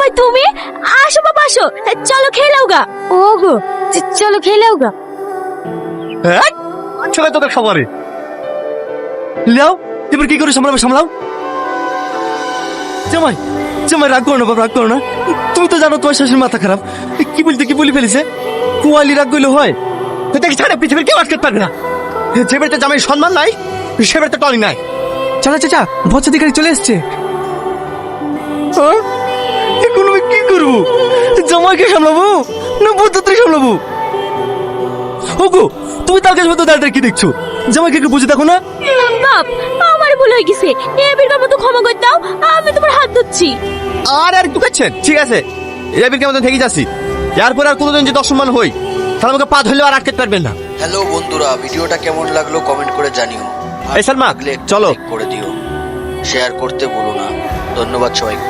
কই তুমি? আসো বাবা আসো, চলো খেলাও গা। ওগো চলো খেলাও গা। হ্যাঁ ছেলে তোদের খাবারে লিয়াও, এবার কি করে সামলাবে সামলাও। জামাই জামাই রাগ করো না বাবা, রাগ করো না। তুমি তো জানো তোমার শাশুড়ির মাথা খারাপ, কি বলতে কি বলে ফেলেছে। কুয়ালি রাগ করলে হয়? তো দেখি ছাড়ে পৃথিবীর কেউ আটকাতে পারবে না। যে বাড়িতে জামাই সম্মান নাই সে বাড়িতে টনি নাই। চাচা চাচা ভদ্রাধিকারী চলে এসছে। হ্যাঁ? এখন আমি কি করবো? জামাইকে সামলাবো না বুদ্ধত্রী সামলাবো? ওগো তুমি তার কাছে দাঁড়িয়ে কি দেখছো? জামাইকে একটু বুঝে দেখো না। বাপ আমার ভুল হয়ে গেছে, এবির মতো ক্ষমা করে দাও, আমি তোমার হাত ধরছি। আর আর একটু কাচ্ছেন, ঠিক আছে এবার কেমন থেকে যাচ্ছি। এরপর আর কোনোদিন যদি অসম্মান হই তাহলে আমাকে পা ধরলেও আর আটকাতে পারবেন না। হ্যালো বন্ধুরা, ভিডিওটা কেমন লাগলো কমেন্ট করে জানিও। এই সালমা, লাগলে চলো। লাইক করে দিও, শেয়ার করতে ভুলো না। ধন্যবাদ সবাইকে।